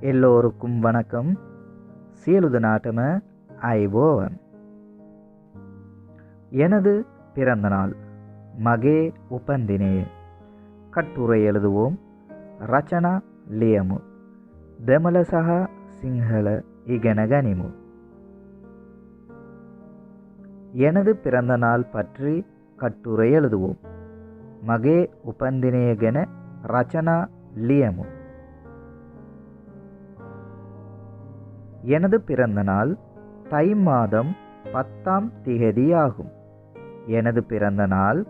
எல்லோருக்கும் வணக்கம். සියලු දෙනාටම අයබෝවන්. எனது பிறந்த நாள் மகே உபந்தினே. கட்டுரை எழுதுவோம். ரச்சனா லியமு. දෙමළ සහ සිංහල ඉගෙන ගනිමු. எனது பிறந்த நாள் பற்றி கட்டுரை எழுதுவோம். மகே உபந்தினே ගැන ரச்சனா லியமு. எனது பிறந்த நாள் தை மாதம் 10ஆம் திகதி ஆகும். எனது பிறந்த நாள்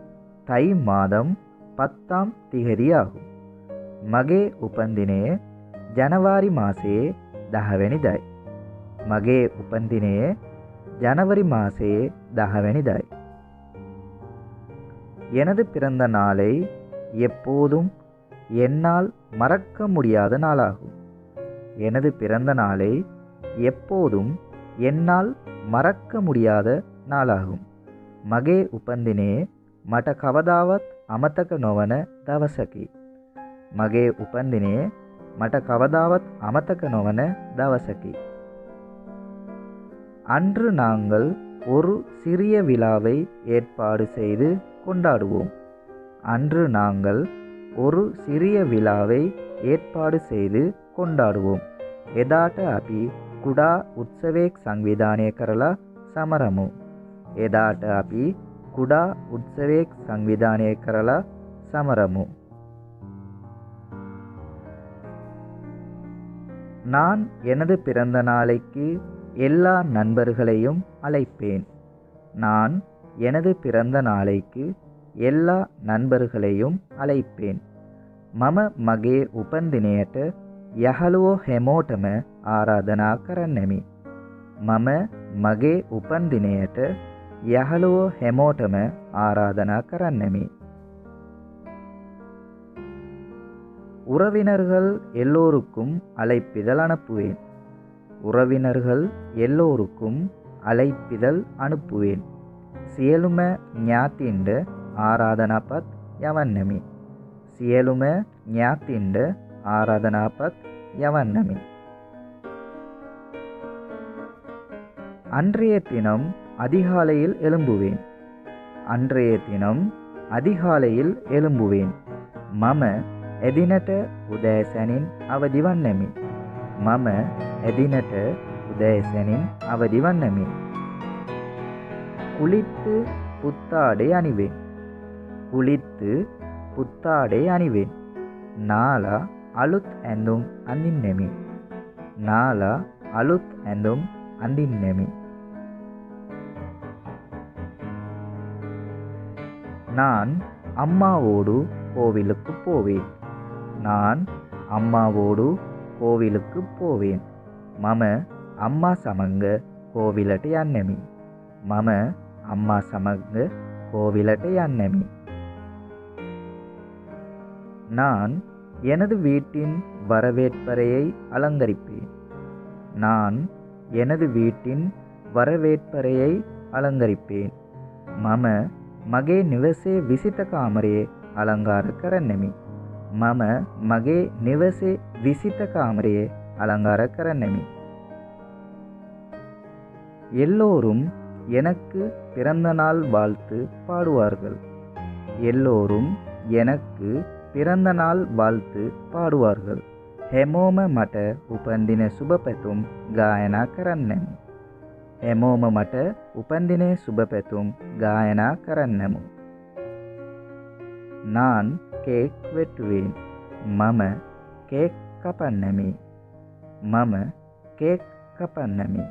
தை மாதம் 10ஆம் திகதி ஆகும். மகே உபந்தினே ஜனவரி மாசே 10 වෙනිදායි. மகே உபந்தினே ஜனவரி மாசே 10 වෙනිදායි. எனது பிறந்த நாளை எப்போதும் என்னால் மறக்க முடியாத நாளாகும். எனது பிறந்த நாளை எப்போதும் என்னால் மறக்க முடியாத நாளாகும். මගේ උපන්දිනේ මට කවදාවත් අමතක නොවන දවසකි. මගේ උපන්දිනේ මට කවදාවත් අමතක නොවන දවසකි. அன்று நாங்கள் ஒரு சிறிய விழாவை ஏற்பாடு செய்து கொண்டாடுவோம். அன்று நாங்கள் ஒரு சிறிய விழாவை ஏற்பாடு செய்து கொண்டாடுவோம். එදාට අපි කුඩා උත්සවයක් සංවිධානය කරලා සමරමු. එදාට අපි කුඩා උත්සවයක් සංවිධානය කරලා සමරමු. நான் எனது பிறந்த நாளைக்கு எல்லா நண்பர்களையும் அழைப்பேன். நான் எனது பிறந்த நாளைக்கு எல்லா நண்பர்களையும் அழைப்பேன். මම මගේ උපන්දිනයට යහළුවෝ හැමෝටම ආරාධනා කරන්නෙමි. මම මගේ උපන්දිනයට යහළුවෝ හැමෝටම ආරාධනා කරන්නෙමි. உறவினர்கள் எல்லோருக்கும் அழைப்பிதழ் அனுப்புவேன். உறவினர்கள் எல்லோருக்கும் அழைப்பிதழ் அனுப்புவேன். සියලුම ඥාතීන්ට ආරාධනාපත් යවන්නෙමි. සියලුම ඥාතීන්ට ආරාධනාපත් යවන්නමි. அன்றைய தினம் அதிகாலையில் எழும்புவேன். அன்றைய தினம் அதிகாலையில் எழும்புவேன். මම එදිනට උදෑසනින් අවදි වන්නෙමි. මම එදිනට උදෑසනින් අවදි වන්නෙමි. குளித்து புத்தாடை அணிவேன். குளித்து புத்தாடை அணிவேன். නාලා අලුත් ඇඳුම් අඳින්නෙමි. නාලා අලුත් ඇඳුම් අඳින්නෙමි. நான் அம்மாவோடு கோவிலுக்கு போவேன். நான் அம்மாவோடு கோவிலுக்கு போவேன். මම අම්මා සමග கோவிලට යන්නෙමි. මම අම්මා සමග கோவிலට යන්නෙමි. நான் எனது வீட்டின் வரவேற்பறையை அலங்கரிப்பேன். நான் எனது வீட்டின் வரவேற்பறையை அலங்கரிப்பேன். මම මගේ නිවසේ විසිත කාමරයේ අලංකාර කරන්නෙමි. මම මගේ නිවසේ විසිත කාමරයේ அலங்கார කරන්නෙමි. எல்லோரும் எனக்கு பிறந்த நாள் வாழ்த்து பாடுவார்கள். எல்லோரும் எனக்கு பிறந்த நாள் வாழ்த்து பாடுவார்கள். හැමෝම මට උපන්දින සුබ පැතුම් ගායනා කරන්නෙමු. හැමෝම මට උපන්දිනේ සුබ පැතුම් ගායනා කරන්නෙමු. நான் கேக் வெட்டுவேன். මම கேக் කපන්නෙමි. මම கேக் කපන්නෙමි.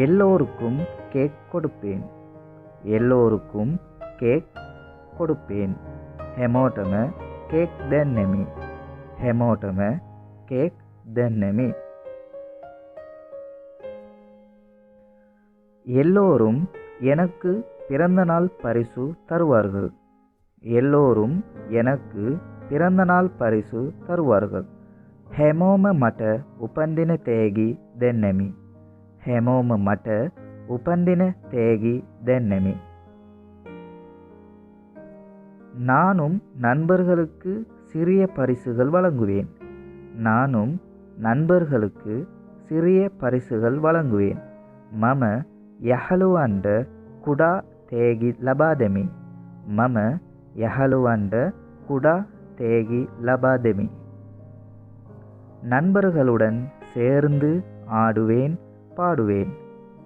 எல்லோருக்கும் கேக் கொடுப்பேன். எல்லோருக்கும் கேக் கொடுப்பேன். හැමෝටම கேக் දෙන්නෙමි. හැමෝටම கேக் දෙන්නෙමි. எல்லோரும் எனக்கு பிறந்த நாள் பரிசு தருவார்கள். எல்லோரும் எனக்கு பிறந்த நாள் பரிசு தருவார்கள். හැමෝම මට උපන්දින තෑගි දෙන්නෙමි. හැමෝම මට උපන්දින තෑගි දෙන්නෙමි. நானும் நண்பர்களுக்கு சிறிய பரிசுகள் வழங்குவேன். நானும் நண்பர்களுக்கு சிறிய பரிசுகள் வழங்குவேன். மம யஹலுவண்ட குடா தேகி லபாதெமி. மம யஹலுவண்ட குடா தேகி லபாதெமி. நண்பர்களுடன் சேர்ந்து ஆடுவேன் பாடுவேன்.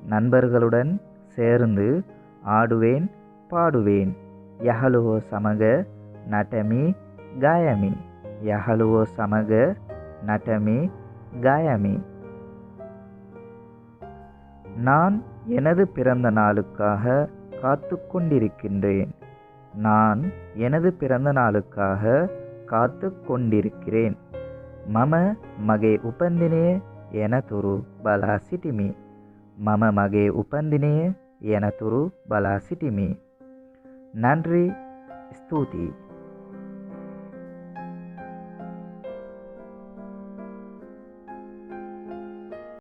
நண்பர்களுடன் சேர்ந்து ஆடுவேன் பாடுவேன். யஹலுவோ சமக நட்டமி காயமி. யஹலுவோ சமக நட்டமி காயமி. நான் எனது பிறந்த நாளுக்காக காத்து கொண்டிருக்கின்றேன். நான் எனது பிறந்த நாளுக்காக காத்து கொண்டிருக்கிறேன். மம மகே உபந்தினே எனதுரு பலா சிட்டிமி. மம மகே உபந்தினே எனதுரு பலா சிட்டிமி. நன்றி, ஸ்தூதி.